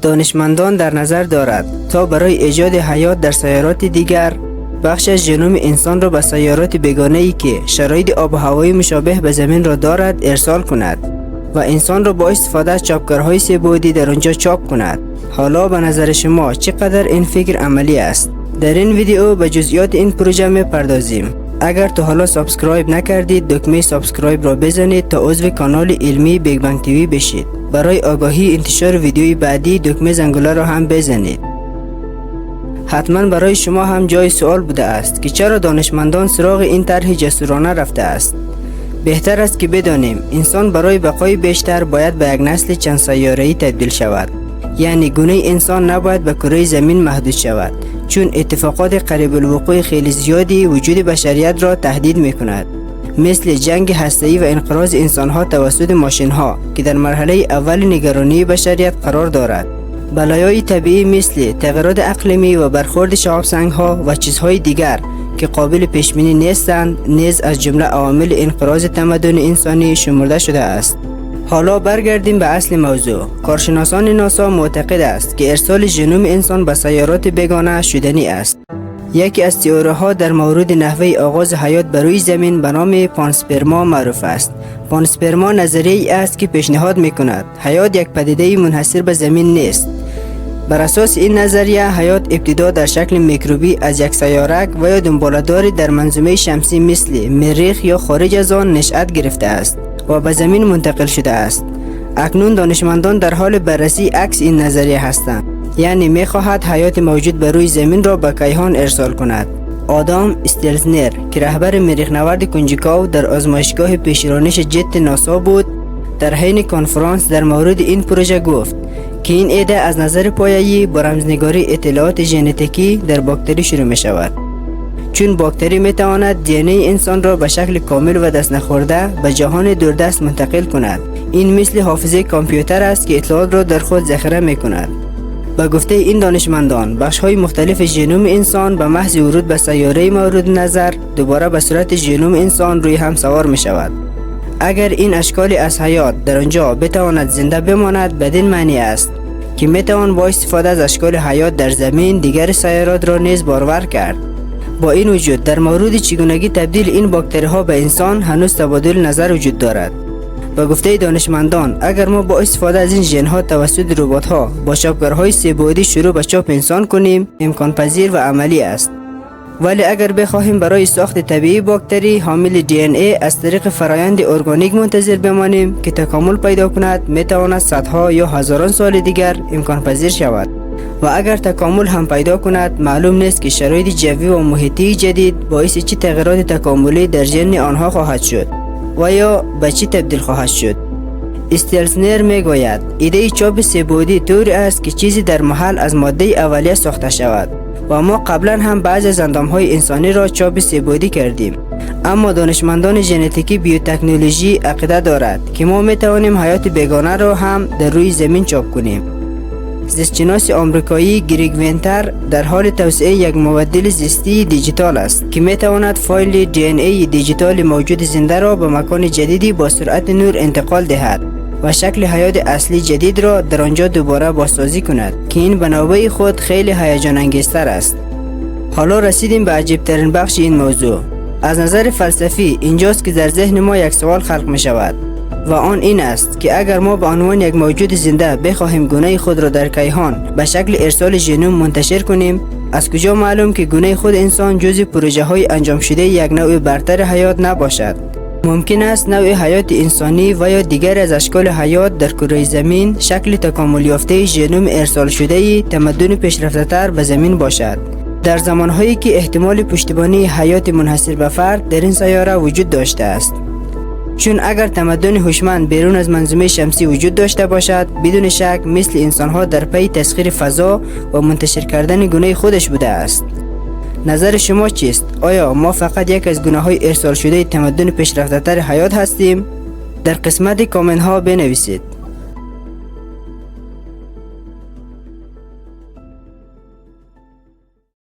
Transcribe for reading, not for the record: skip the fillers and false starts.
دانشمندان در نظر دارد تا برای ایجاد حیات در سیارات دیگر بخش از ژنوم انسان را به سیارات بیگانه‌ای که شرایط آب و هوایی مشابه به زمین را دارد ارسال کند و انسان را با استفاده از چاپکارهای سه‌بعدی در آنجا چاپ کند. حالا به نظر شما چقدر این فکر عملی است؟ در این ویدیو به جزئیات این پروژه می‌پردازیم. اگر تا حالا سابسکرایب نکردید دکمه سابسکرایب را بزنید تا عضو کانال علمی بیگ بنگ تیوی بشید. برای آگاهی انتشار ویدیوی بعدی دکمه زنگوله را هم بزنید. حتما برای شما هم جای سوال بوده است که چرا دانشمندان سراغ این طرح جسورانه رفته است. بهتر است که بدانیم انسان برای بقای بیشتر باید به یک نسل چند سیاره‌ای تبدیل شود. یعنی گونه انسان نباید به کره زمین محدود شود، چون اتفاقات قریب الوقوع خیلی زیادی وجود بشریت را تهدید می‌کند، مثل جنگ هسته‌ای و انقراض انسان‌ها توسط ماشین‌ها که در مرحله اول نگرانی بشریت قرار دارد. بلایای طبیعی مثل تغییرات اقلیمی و برخورد شهاب‌سنگ‌ها و چیزهای دیگر که قابل پیش‌بینی نیستند نیز از جمله عوامل انقراض تمدن انسانی شمرده شده است. حالا برگردیم به اصل موضوع. کارشناسان ناسا معتقد است که ارسال ژنوم انسان به سیارات بیگانه شدنی است. یکی از تئوری‌ها در مورد نحوه آغاز حیات بر روی زمین به نام پانسپرما معروف است. پانسپرما نظریه‌ای است که پیشنهاد می‌کند حیات یک پدیده منحصر به زمین نیست. بر اساس این نظریه حیات ابتدا در شکل میکروبی از یک سیارک و یا دنباله‌داری در منظومه شمسی مثل مریخ یا خارج از آن نشأت گرفته است و به زمین منتقل شده است. اکنون دانشمندان در حال بررسی عکس این نظریه هستند، یعنی می‌خواهد حیات موجود بر روی زمین را به کیهان ارسال کند. آدام استلزنر که رهبر مریخ نورد کنجکاو در آزمایشگاه پیشرانش جت ناسا بود، در حین کنفرانس در مورد این پروژه گفت که این ایده از نظر پایه‌ای با رمزنگاری اطلاعات ژنتیکی در باکتری شروع می شود، چون باکتری می تواند دی ان ای انسان را به شکل کامل و دست نخورده به جهان دوردست منتقل کند. این مثل حافظه کامپیوتر است که اطلاعات را در خود ذخیره می کند. به گفته این دانشمندان بخش‌های مختلف ژنوم انسان به محض ورود به سیاره مورد نظر دوباره به صورت ژنوم انسان روی هم سوار می شود. اگر این اشکالی از حیات در آنجا بتواند زنده بماند بدین معنی است که میتوان با استفاده از اشکال حیات در زمین دیگر سیارات را نیز بارور کرد. با این وجود در مورد چگونگی تبدیل این باکتری ها به انسان هنوز تبادل نظر وجود دارد. با گفته دانشمندان اگر ما با استفاده از این ژن ها توسط ربات ها با چاپکارهای سه‌بعدی شروع به چاپ انسان کنیم امکان پذیر و عملی است. ولی اگر بخواهیم برای ساخت طبیعی باکتری حامل دی ان ای از طریق فرایند ارگانیک منتظر بمانیم که تکامل پیدا کند میتواند صدها یا هزاران سال دیگر امکان پذیر شود و اگر تکامل هم پیدا کند معلوم نیست که شرایط جوی و محیطی جدید باعث چه تغییرات تکاملی در ژن آنها خواهد شد و یا به چه تبدیل خواهد شد. استلزنر میگوید ایده چاپ سه‌بعدی طوری است که چیزی در محل از ماده اولیه ساخته شود و ما قبلا هم بعضی از اندامهای انسانی را چاپ سه‌بعدی کردیم، اما دانشمندان ژنتیکی بیوتکنولوژی عقیده دارد که ما میتوانیم حیات بیگانه را هم در روی زمین چاپ کنیم. زیستشناس آمریکایی گریگ وینتر در حال توسعه یک مبدل زیستی دیجیتال است که میتواند فایل دی ان ای دیجیتال موجود زنده را به مکان جدیدی با سرعت نور انتقال دهد و شکل حیات اصلی جدید را در آنجا دوباره بازسازی کند که این به نوبه خود خیلی هیجان انگیزتر است. حالا رسیدیم به عجیبترین بخش این موضوع. از نظر فلسفی اینجاست که در ذهن ما یک سوال خلق می شود و آن این است که اگر ما به عنوان یک موجود زنده بخواهیم گونه خود را در کیهان به شکل ارسال ژنوم منتشر کنیم، از کجا معلوم که گونه خود انسان جزء پروژه های انجام شده یک نوع برتر حیات نباشد؟ ممکن است نوع حیات انسانی و یا دیگر از اشکال حیات در کره زمین شکل تکامل یافته ژنوم ارسال شده تمدن پیشرفته‌تر به زمین باشد، در زمانهایی که احتمال پشتیبانی حیات منحصر به فرد در این سیاره وجود داشته است. چون اگر تمدن هوشمند بیرون از منظومه شمسی وجود داشته باشد بدون شک مثل انسانها در پی تسخیر فضا و منتشر کردن گونه خودش بوده است. نظر شما چیست؟ آیا ما فقط یک از گونه‌های ارسال شده تمدن پیشرفته‌تر حیات هستیم؟ در قسمت کامنت ها بنویسید.